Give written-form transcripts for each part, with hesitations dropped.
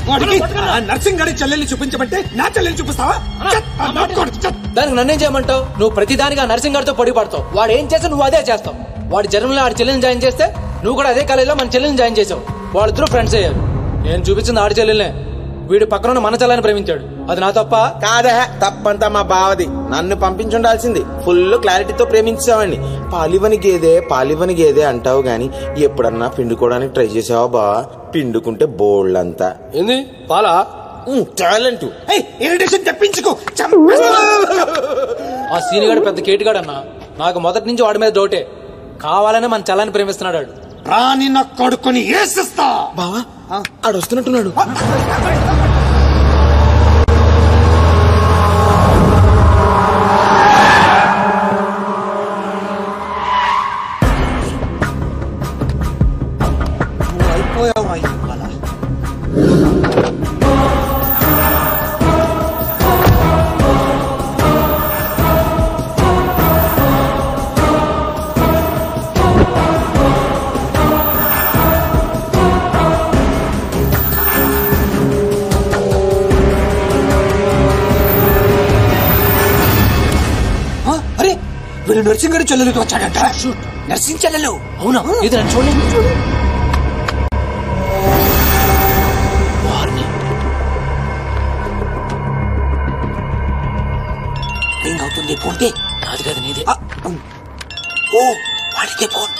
వాడికి నర్సింగ్ గారి చెల్లెల్ని చూపించమంటే నా చెల్లెల్ని చూపిస్తావా? దానికి నన్నేం చేయమంటావు? నువ్వు ప్రతిదానికి ఆ నర్సింగ్ గారితో పొడి పడతావు. వాడు ఏం చేస్తే నువ్వు అదే చేస్తావు. వాడి జన్మలో ఆడి చెల్లెల్ని జాయిన్ చేస్తే నువ్వు కూడా అదే కాలేజీలో మన చెల్లెల్ని జాయిన్ చేసావు. వాళ్ళిద్దరూ ఫ్రెండ్స్ అయ్యారు. నేను చూపించింది ఆడి చెల్లెల్నే. వీడు పక్కన మన చెల్లెని ప్రేమించాడు. అది నా తప్ప కాదా? తప్పంతా మా బావది. నన్ను పంపించుండాల్సింది. ఫుల్ క్లారిటీతో ప్రేమించావండి. పాలివని గేదే అంటావు గాని ఎప్పుడన్నా పిండుకోవడానికి ట్రై చేసావా బా? పిండుకుంటే బోల్డంతా. ఏంది పాలా? టాలెంట్. ఇరిటేషన్ తెప్పించుకో. ఆ సీనిగాడు పెద్ద కేటుగాడు అన్న. నాకు మొదటి నుంచి వాడి మీద డౌటే. కావాలనే మన చెల్లని ప్రేమిస్తున్నాడు. రాని నా కొడుకుని ఏసిస్తా. బావా ఆడు వస్తున్నట్టున్నాడు. అయిపోయావా? వీళ్ళు నర్సింగ్ గారి చెల్లెలతో వచ్చాడంట. నర్సింగ్ చెల్లెలు? అవునా? ఇది నన్ను చూడండి. రింగ్ అవుతుంది. ఫోన్కి నాది కాదు నీదే. ఓ వాడికే ఫోన్.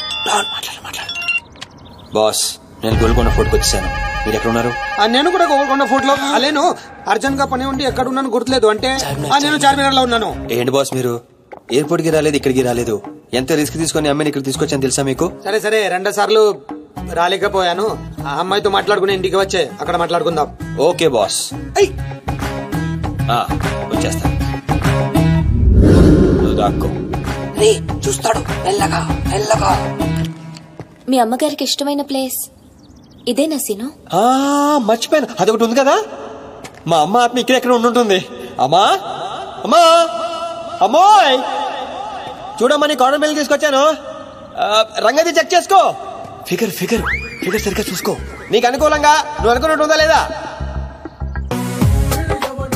మాట్లాడు. బాస్, నేను గోల్కొండ ఫోర్ట్కి వచ్చేసాను. మీరు ఎక్కడ ఉన్నారు? నేను కూడా గోల్కొండ ఫోర్ట్ లో. నేను అర్జెంట్ గా పని ఉండి ఎక్కడ ఉన్నాను గుర్తులేదు. అంటే నేను చార్మినార్ లో ఉన్నాను. ఏంటి బాస్ మీరు ఎయిర్పోర్ట్ కి రాలేదు, ఇక్కడికి రాలేదు? ఎంత రిస్క్ తీసుకుని అమ్మాయిని ఇక్కడ తీసుకొచ్చాను తెలుసా మీకు? సరే 2 సార్లు రాలేకపోయాను. ఆ అమ్మాయితో మాట్లాడుకుని ఇంటికి వచ్చే అక్కడ మాట్లాడుకుందాం. ఓకే బాస్, వచ్చేస్తా. నువ్వు దాక్కో. చూస్తాడు మెల్లగా. మీ అమ్మగారికి ఇష్టమైన ప్లేస్ ఇదేనా సీను? మర్చిపోయాను, అదొకటి ఉంది కదా. మా అమ్మ ఆత్మ ఇక్కడెక్కడ ఉండుంటుంది. అమ్మోయ్ చూడమ్మా, నీ కార్నర్ బిల్ తీసుకొచ్చాను. రంగది చెక్ చేసుకో. ఫిగర్ సరిగ్గా చూసుకో. నీకు అనుకూలంగా నువ్వు అనుకున్నట్టు ఉందా లేదా?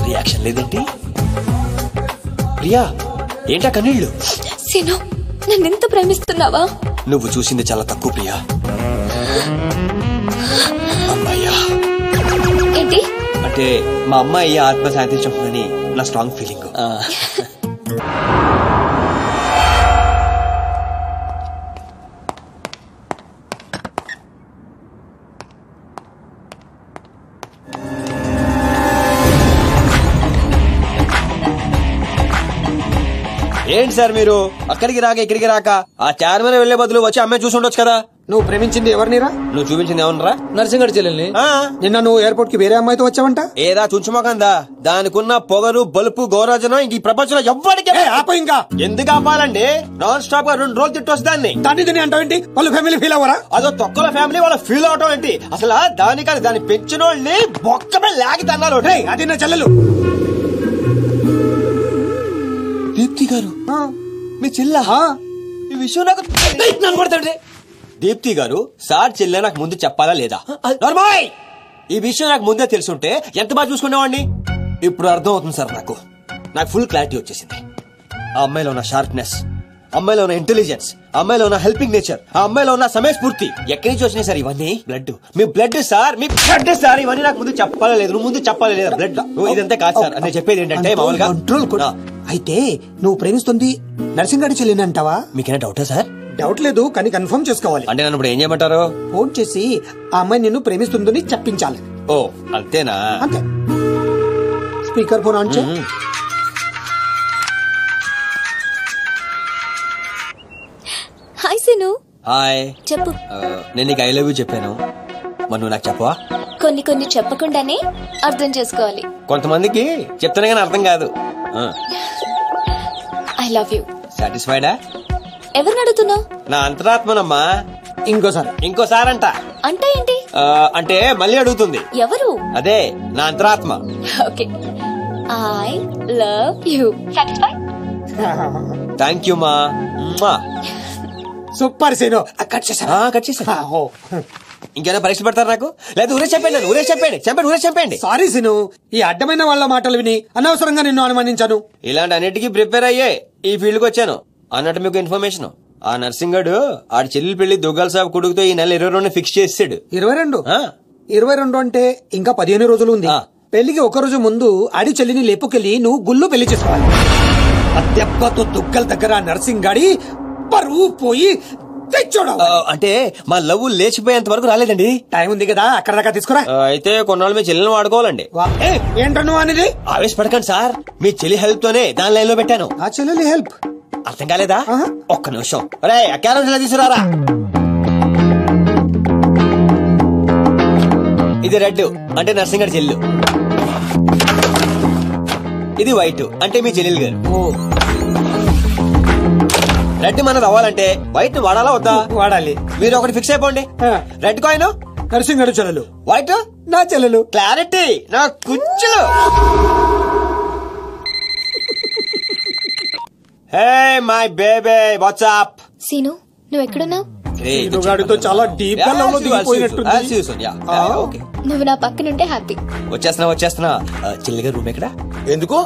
రియాక్షన్ లేదేంటి? ప్రియా, ఏంటా కన్నీళ్ళు? సీను, నన్ను ఎంత ప్రేమిస్తున్నావా? నువ్వు చూసింది చాలా తక్కువ ప్రియా. అమ్మాయ్యా ఏంటి అంటే మా అమ్మాయి ఆత్మ శాంతించుకుందని నా స్ట్రాంగ్ ఫీలింగ్. ఏంటి సార్ మీరు అక్కడికి రాక ఇక్కడికి రాక ఆ చార్మినార్ వెళ్లే బదులు వచ్చి అమ్మాయి చూసి ఉండొచ్చు కదా. నువ్వు ప్రేమించింది ఎవరినిరా? నువ్వు చూపించింది ఏమన్నారా? నర్సింగ్ గారి చెల్లెల్ని. నిన్న నువ్వు ఎయిర్పోర్ట్ కి వేరే అమ్మాయితో వచ్చావంట. ఏదా చుంచుమకందా? దానికున్న పొగరు బలుపు గౌరాజనం ఇంక ఈ ప్రపంచంలో ఎవ్వడికి. ఆప ఇంకా ఎందుకు ఆపాలండి? నాన్ స్టాప్ గా 2 రోజులు తిట్టొచ్చు దాన్ని. దాన్ని అంటావేంటి? వాళ్ళు ఫ్యామిలీ ఫీల్ అవ్వరా? అదో తొక్కల ఫ్యామిలీ వాళ్ళ ఫీల్ అవటం ఏంటి? అసలు దానికని దాన్ని పెంచిన వాళ్ళని బొక్కమే లాగి తన్నారు. అది నా చెల్లెలు దీప్తి గారు. మీ చెల్ల ఈ విషయం నాకు కొడతాడు. దీప్తి గారు సార్ చెల్లె నాకు ముందు చెప్పాలా లేదా? ఈ విషయం నాకు ముందే తెలుసుంటే ఎంత బాగా చూసుకునేవాడిని. ఇప్పుడు అర్థం అవుతుంది సార్. నాకు ఫుల్ క్లారిటీ వచ్చేసింది. ఆ అమ్మాయిలో ఉన్న షార్ప్నెస్, అమ్మాయిలో ఉన్న ఇంటెలిజెన్స్, అమ్మాయిలో ఉన్న హెల్పింగ్ నేచర్, ఆ అమ్మాయిలో ఉన్న సమయస్ఫూర్తి ఎక్కడి నుంచి వచ్చినాయి సార్ ఇవన్నీ? బ్లడ్, మీ బ్లడ్ సార్, మీ బ్లడ్ సార్. ఇవన్నీ నాకు ముందు చెప్పాలా లేదు? నువ్వు ముందు చెప్పాలా లేదా? బ్లడ్ ఇదంతా కాదు సార్. నేను చెప్పేది ఏంటంటే మామూలుగా అయితే నువ్వు ప్రేమిస్తుంది నర్సింగ్ గారి చెల్లిని అంటావా? మీకేనా డౌటా సార్? డౌట్ లేదు, కానీ కన్ఫర్మ్ చేసుకోవాలి. అంటే నన్ను ఇప్పుడు ఏం చేయమంటారు? ఫోన్ చేసి ఆ అమ్మాయి నిన్ను ప్రేమిస్తుందని చెప్పించాలి. ఓ అంతేనా? అంతే. స్పీకర్ ఫోన్ ఆన్ చేయి. హాయ్ సీను. హాయ్. చెప్పు. నేను నీకు ఐ లవ్ యూ చెప్పాను, మరి నువ్వు నాకు చెప్పవా? కొన్ని చెప్పకుండానే అర్థం చేసుకోవాలి. కొంతమందికి చెప్తానే కానీ అర్థం కాదు. I love you. సాటిస్ఫైడా? ఎవరిని అడుగుతున్నావు? నా అంతరాత్మనమ్మా. ఇంకోసారి అంట. అంటే ఏంటి? అంటే మళ్ళీ అడుగుతుంది. ఎవరు? అదే నా అంతరాత్మ. Okay, I love you. Satisfy? Thank you మా. Super scene. కట్ చేసా. ఇంకేనా పరీక్ష పెడతారు నాకు? లేదు ఊరే చెప్పండి. సారీ సిను, ఈ అడ్డమైన వాళ్ళ మాటలు విని అనవసరంగా నిన్ను అనుమానించాను. ఇలాంటి అన్నిటికీ ప్రిపేర్ అయ్యే ఈ ఫీల్డ్ కి వచ్చాను. అన్నట్టు మీకు ఇన్ఫర్మేషన్, ఆ నర్సింగ్ గడు ఆడి చెల్లెలు పెళ్లి దుగ్గాల సాబ్ కొడుకుతో ఈ నెల 22 ఫిక్స్ చేసాడు. 22 అంటే ఇంకా 15 రోజులు ఉంది. పెళ్లికి ఒక రోజు ముందు ఆడి చెల్లిని లేపుకెళ్ళి నువ్వు గుళ్ళు పెళ్లి చేసుకోవాలి. దెబ్బతో దుగ్గల దగ్గర నర్సింగ్ గాడి పరువు పోయి తెచ్చోడా. అంటే మా లవ్ లేచిపోయేంత వరకు రాలేదండి. టైం ఉంది కదా, అక్కడ దాకా తీసుకురా. అయితే కొన్నాళ్ళు మీ చెల్లెని వాడుకోవాలండి. ఏంటో నువ్వు అనేది? ఆవేశపడకండి సార్, మీ చెల్లి హెల్ప్ తోనే దాని లైన్ లో పెట్టాను. ఆ చెల్లెలి హెల్ప్ అర్థం కాలేదా? ఒక్క నిమిషం రే, క్యారెట్ తీసుకురారా. ఇది రెడ్ అంటే నర్సింగ్ గారి చెల్లు, ఇది వైట్ అంటే మీ చెల్లెలు గారు. రెడ్ మనది అవ్వాలంటే వైట్ వాడాలా వద్దా? వాడాలి. మీరు ఒకటి ఫిక్స్ అయిపోండి. రెడ్ కాయిన్ నర్సింగ్ గారు చెల్లెలు, వైట్ నా చెల్లెలు. క్లారిటీ నా కుచ్చులు. Hey my baby, what's up? Seenu, నువ్వు ఎక్కడున్నావు? గాడితో చాలా డీప్ గా లవ్ లో దిగిపోయినట్టుంది. నువ్వు నా పక్కనుంటే హ్యాపీ. వచ్చేస్తున్నా. చెల్లిగా రూమ్ ఎక్కడ? ఎందుకు?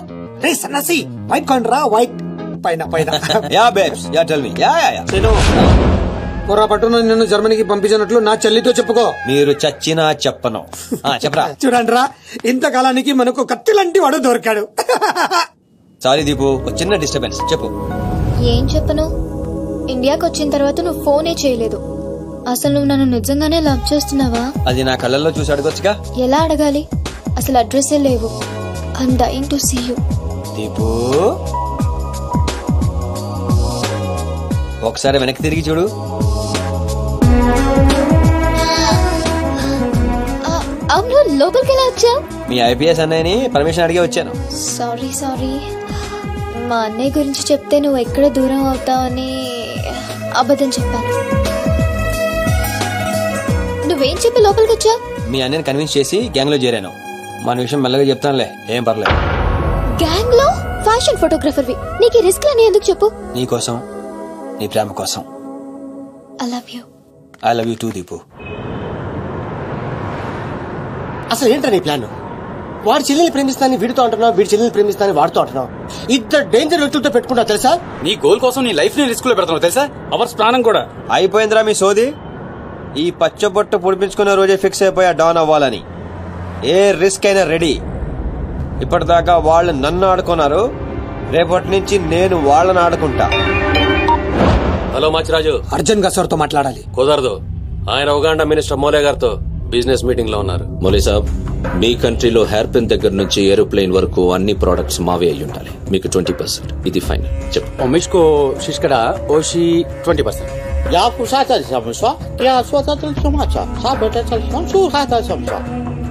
రే సన్నాసి, వైట్ కాండ్రా, వైట్ పైన. Yeah babes, yeah tell me. Yeah పొరపాటున నిన్ను జర్మనీకి పంపించినట్లు నా చెల్లితో చెప్పుకో. మీరు చచ్చినా చెప్పను. చెప్పరా. చూడండిరా, ఇంతకాలానికి మనకు కత్తి లాంటి వాడు దొరికాడు. సారీ దీపు, చిన్న డిస్టర్బెన్స్. చెప్పు. ఏం చెప్పను? ఇండియాకి వచ్చిన తర్వాత నువ్వు ఫోనే చేయలేదు. అసలు నువ్వు నన్ను నిజంగానే లవ్ చేస్తున్నావా? అది నా కళ్ళల్లో చూసి అడగొచ్చుగా. ఎలా అడగాలి? అసలు అడ్రస్సే లేవు. I'm dying to see you. Deepu, ఒకసారి వెనక్కి తిరిగి చూడు. అవును, లోపలికి ఎలా వచ్చావు? మీ ఐపీఎస్ అన్నయ్యని పర్మిషన్ అడిగే వచ్చాను. సారీ. మా అన్నయ్య గురించి చెప్తే నువ్వు ఎక్కడ దూరం అవుతావని అబద్ధం చెప్పాను. నువ్వేం చెప్పి లోపలికి వచ్చావు? మీ అన్నయ్యని కన్విన్స్ చేసి గ్యాంగ్ లో చేరాను. మన విషయం మెల్లగా చెప్తానులే, ఏం పర్లేదు. గ్యాంగ్ లో ఫ్యాషన్ ఫోటోగ్రాఫర్వి, నీకు ఈ రిస్క్ అని ఎందుకు చెప్పు? నీ కోసం, నీ ప్రేమ కోసం. I love you. I love you two Deepu. అసలు ఏంటో నీ ప్లాన్? వాడి చెల్లెల్ని ప్రేమిస్తాను వీడితో అంటున్నావు, వీడి చెల్లెల్ని ప్రేమిస్తాను వాడితో అంటున్నావు. ఇద్దరు డేంజర్ వ్యక్తులతో పెట్టుకుంటా తెలుసా? నీ గోల్ కోసం నీ లైఫ్ ని రిస్క్ లో పెడుతున్నావు తెలుసా? అవర్స్ ప్రాణం కూడా. అయిపోయిందిరా మీ సోది. ఈ పచ్చబొట్టు పొడిపించుకున్న రోజే ఫిక్స్ అయిపోయా డాన్ అవ్వాలని. ఏ రిస్క్ అయినా రెడీ. ఇప్పటిదాకా వాళ్ళు నన్ను ఆడుకున్నారు, రేపటి నుంచి నేను వాళ్ళని ఆడుకుంటా. హలో మాచిరాజు, అర్జున్ గా సార్ తో మాట్లాడాలి. కుదరదు, ఆయన ఉగాండా మినిస్టర్ మోలే గారితో బిజినెస్ మీటింగ్ లో ఉన్నారు. మౌలీ సాబ్, మీ కంట్రీలో హెయిర్ పిన్ దగ్గర నుంచి ఏరోప్లేన్ వరకు అన్ని ప్రొడక్ట్స్ మావే అయి ఉండాలి. మీకు 20%. ఇది ఫైనల్. చెప్పు. మిష్కో శిష్కడ ఓషి 20%.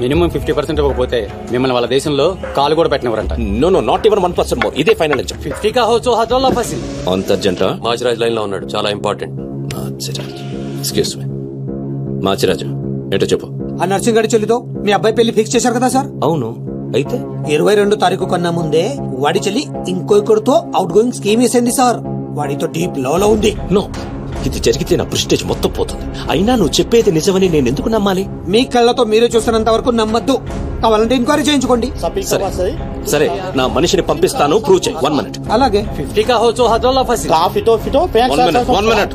మినిమం 50% ఇవ్వకపోతే మిమ్మల్ని వాళ్ళ దేశంలో కాలు కూడా పెట్టినవరంట. No, not even 1% more. ఇదే ఫైనల్ అని చెప్పు. 50 కా హోచో హజోల్లా ఫసి. అంత అర్జెంటా? మాచిరాజ్ లైన్ లో ఉన్నాడు, చాలా important. Machiraj, excuse me. Machiraju, ఏంటో చెప్పు. ఆ నర్సింగ్ గారి చెల్లితో మీ అబ్బాయి పెళ్లి ఫిక్స్ చేశారు కదా సార్? అవును, అయితే 22 తారీఖు కన్నా ముందే వాడి చెల్లి ఇంకొకరితో అవుట్ గోయింగ్ స్కీమ్ వేసింది సార్. వాడితో డీప్ లో ఉంది. నో, ఇది జరిగితే నా ప్రెస్టేజ్ మొత్తం పోతుంది. అయినా నువ్వు చెప్పేది నిజమని నేను ఎందుకు నమ్మాలి? మీ కళ్ళతో మీరే చూసినంత వరకు నమ్మద్దు. కావాలంటే ఎంక్వైరీ చేయించుకోండి. సరే, నా మనిషిని పంపిస్తాను, ప్రూవ్ చేయి. 1 minute. అలాగే. 50 కా హోచో హజోల్లా ఫసి. 1 minute.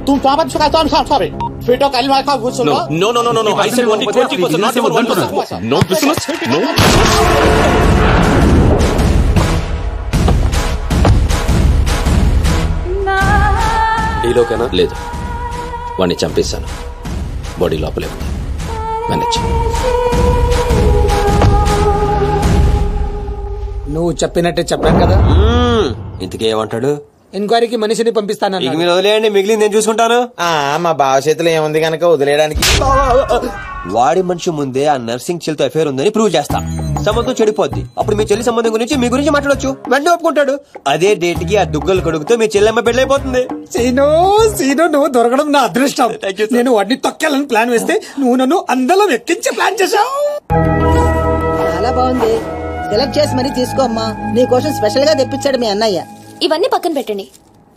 No. I said only 20%, not even 1%. No business. No. డీలోకేనా? లేదు, వాడిని చంపేశాను. బాడీ లోపలే ఉంది. మేనేజ్. నువ్వు చెప్పినట్టే చెప్పాను కదా. ఇంతకీ ఏమంటాడు? ఎంక్వైరీకి మనిషిని పంపిస్తాను. ఇక మీరు వదిలేయండి, మిగిలింది నేను చూసుకుంటాను. మా బావ చేతిలో ఏముంది కనుక వదిలేయడానికి. వాడి మనిషి ముందే ఆ నర్సింగ్ చెల్లితో అఫేర్ ఉందని ప్రూవ్ చేస్తా. సంబంధం చెడిపోద్ది. అప్పుడు మీ చెల్లి సంబంధం గురించి మీ గురించి మాట్లాడొచ్చు. వెంటనే ఒప్పుకుంటాడు. అదే డేట్ కి ఆ దుగ్గలు కొడుకుతో మీ చెల్లెమ్మ పెళ్ళైపోతుంది. సీను నువ్వు దొరకడం నా అదృష్టం. నేను వాడిని తొక్కాలని ప్లాన్ వేస్తే నువ్వు నన్ను అందరం ఎక్కించి ప్లాన్ చేశావు. చాలా బాగుంది. సెలెక్ట్ చేసి మరీ తీసుకోమ్మా. నీ కోసం స్పెషల్ గా తెప్పించాడు మీ అన్నయ్య. ఇవన్నీ పక్కన పెట్టండి.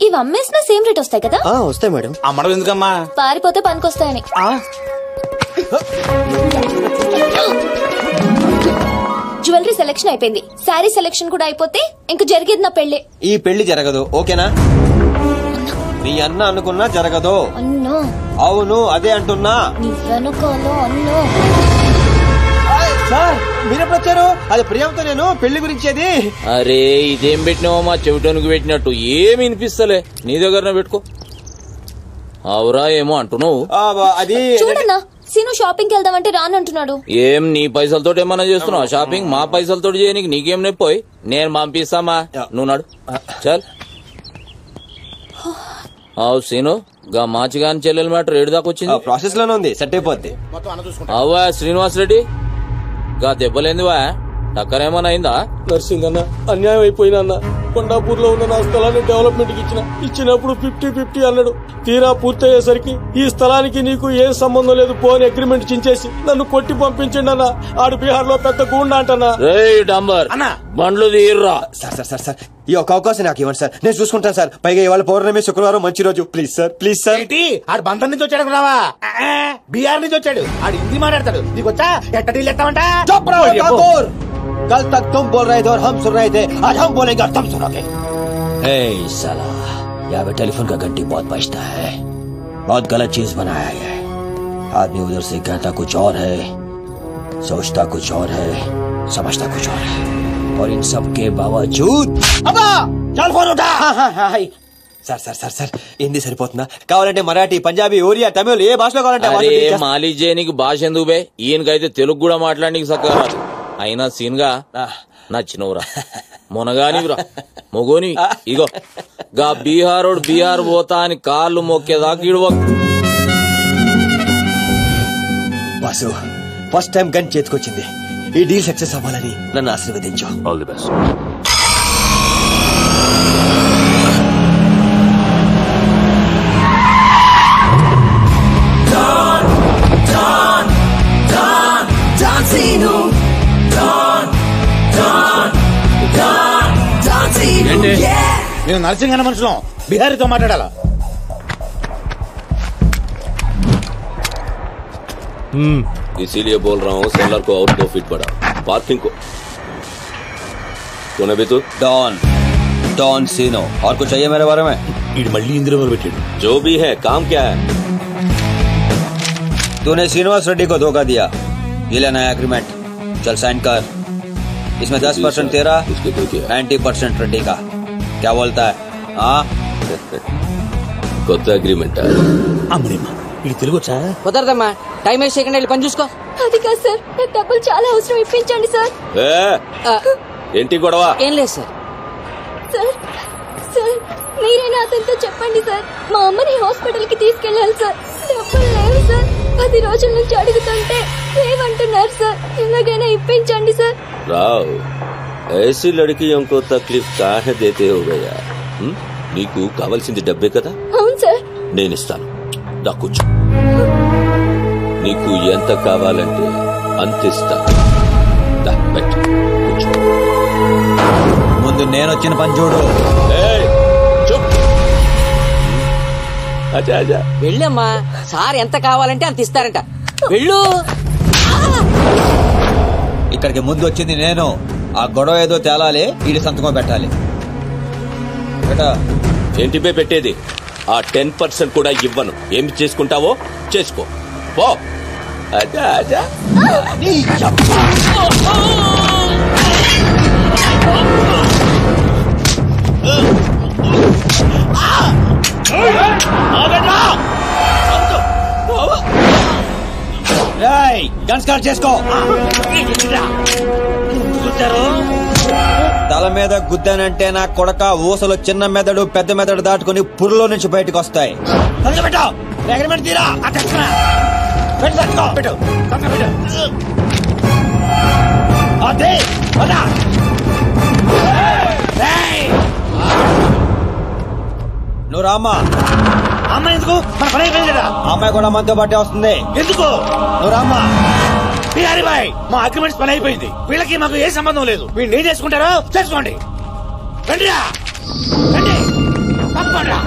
ఇవి అమ్మేసిన సేమ్ రేట్ వస్తాయి కదా? వస్తాయి మేడం. అమ్మడం ఎందుకమ్మా? పారిపోతే పనికొస్తాయని. సెలక్షన్ అయిపోయింది. శారీ సెలక్షన్ కూడా అయిపోతే ఇంక జరిగేది నా పెళ్లి. ఈ పెళ్లి జరగదు, ఓకేనా? నీ అన్న అనుకున్నా జరగదు. అన్నా అవును, అదే అంటున్నా. నీ వెనకాల అన్నా. సార్ మీరెప్పుడు వచ్చారు? అది ప్రియాంతో నేను పెళ్లి గురించేది. అరే ఇదేం పెట్టినావో మా చెవిటోనికి పెట్టినట్టు ఏమి వినిపిస్తలే. నీ దగ్గర పెట్టుకో. అవురా ఏమో అంటున్నావు. అది చూడన్నా, సీను షాపింగ్ వెళ్దామంటే రానంటున్నాడు. ఏం నీ పైసలతో ఏమన్నా చేస్తున్నావు షాపింగ్? మా పైసలతో చేయనికి నీకేం నొప్పోయి? నేను పంపిస్తామా, నువ్వు నాడు చల్. అవు సీను, గా మాచిగాని చెల్లెల మ్యాటర్ ఏడు దాకా వచ్చింది. ప్రాసెస్ లోనే ఉంది, సెట్ అయిపోద్ది. అవ్వా శ్రీనివాస్ రెడ్డి, గా దెబ్బలేందివా? టక్కరేమన్నా అయిందా? నర్సింగ్ అన్న, అన్యాయం అయిపోయినా అన్న. కొండాపూర్ లో ఉన్న నా స్థలాన్ని డెవలప్మెంట్ కి ఇచ్చినప్పుడు 50-50 అన్నాడు. తీరా పూర్తయ్యేసరికి ఈ స్థలానికి నీకు ఏం సంబంధం లేదు పోని అగ్రిమెంట్ చించేసి నన్ను కొట్టి పంపించండి అన్న. ఆడు బీహార్ లో పెద్ద గూండా అంటన్నా. డాంబర్ బండ్లు తీర్రా. సార్ ఈ ఒక అవకాశం నాకు ఇవ్వండి సార్, నేను చూసుకుంటాను సార్. పైగా ఇవాళ పౌర్ణమి, శుక్రవారం మంచి రోజు. Please sir, please sir. ఆడు బంధం నుంచి వచ్చాడు రావా? బీహార్ నుంచి వచ్చాడు. ఆడు హిందీ మాట్లాడతాడు. నీకొచ్చా? ఎట్ట డీల్ ఎత్తామంట? कल तक तुम बोल रहे थे और हम सुन रहे थे, आज हम बोलेंगे और तुम सुनोगे। साला यहाँ पे टेलीफोन का घंटी बहुत बजता है, बहुत गलत चीज बनाया है। आदमी उधर से कहता कुछ और है, सोचता कुछ और है, समझता कुछ और है, और इन सब के बावजूद अबा चल फोन उठा। సార్ హిందీ సరిపోతుందా? కావాలంటే మరాఠీ, పంజాబీ, ఒరియా, తమిళ్ ఏ భాషలో కావాలంటే. మాలిజే నీకు భాష ఎందుకు బే? ఈయనకైతే తెలుగు కూడా మాట్లాడడానికి సక్కగా. అయినా సీన్ గా నచ్చినవురా, మునగానివిరా, మొగోని. ఇగో గా బీహారోడు బీహార్ పోతా అని కాళ్ళు మొక్కేదాకా ఇడవ. బాసు, ఫస్ట్ టైం గన్ చేతికొచ్చింది. ఈ డీల్ సక్సెస్ అవ్వాలని నన్ను ఆశీర్వదించు. All the best. నేను నర్సింగ్ అన్న మనుషులు బిహారీతో మాట్లాడాలా? इसीलिए बोल रहा हूँ सेलर को और 2 फीट बढ़ा, पार्किंग को। कौन है बे तू? डॉन सीनो। और कुछ चाहिए मेरे बारे में? मल्ली इंद्र में बैठे जो भी है, काम क्या है? तूने श्रीनिवास रेड्डी को धोखा दिया, ये लेना है एग्रीमेंट, चल साइन कर। इसमें 10% तेरा, 90% रेड्डी का। क्या बोलता है? हाँ కొత్త అగ్రిమెంట్. ఇది తెలుగు వచ్చా? కుదరదమ్మా, టైం వేస్ట్ చేయకుండా వెళ్ళి పని చూసుకో. అది కాదు సార్, నాకు డబ్బులు చాలా అవసరం, ఇప్పించండి సార్. ఏంటి గొడవ? ఏం లేదు సార్. సార్ మీరైనా అతనితో చెప్పండి సార్, మా అమ్మని హాస్పిటల్ కి తీసుకెళ్ళాలి సార్. డబ్బులు లేవు సార్, 10 రోజుల నుంచి అడుగుతుంటే లేవంటున్నారు సార్. ఎలాగైనా ఇప్పించండి సార్. రావ్, ऐसी लड़कियों को तकलीफ काहे देते हो गया? నీకు కావాల్సింది డబ్బే కదా? అవును సార్. నేను ఇస్తాను, దా కూర్చో. నీకు ఎంత కావాలంటే అంత ఇస్తాను. దా బయట కూర్చో. ముందు నేను వచ్చిన పని చూడు. అజా అజా వెళ్ళమ్మా, సార్ ఎంత కావాలంటే అంత ఇస్తారంట. వెళ్ళు. ఇక్కడికి ముందు వచ్చింది నేను. ఆ గొడవ ఏదో తేలాలి, ఈడి సంతకం పెట్టాలి. ఏంటి పే పెట్టేది? ఆ 10% కూడా ఇవ్వను. ఏమి చేసుకుంటావో చేసుకో పో. అజా అజా గన్ స్టార్ట్ చేసుకో. తల మీద గుద్దానంటే నా కొడక ఊసలు చిన్న మెదడు పెద్ద మెదడు దాటుకుని పురులో నుంచి బయటకు వస్తాయి. నువ్వు రామ్మా. అమ్మాయి ఎందుకు? మన పని అయిపోయిందా? అమ్మాయి కూడా మనతో పాటే వస్తుంది. ఎందుకు? నువ్వు రామ్మా. బిహారీ బాయ్, మా అగ్రిమెంట్స్ పని అయిపోయింది. వీళ్ళకి మాకు ఏ సంబంధం లేదు. వీళ్ళు ఏం చేసుకుంటారో చేసుకోండి. రండిరా, రండి. తప్పకుండా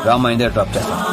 రామ్ అయిందే డ్రాప్ చేస్తాను.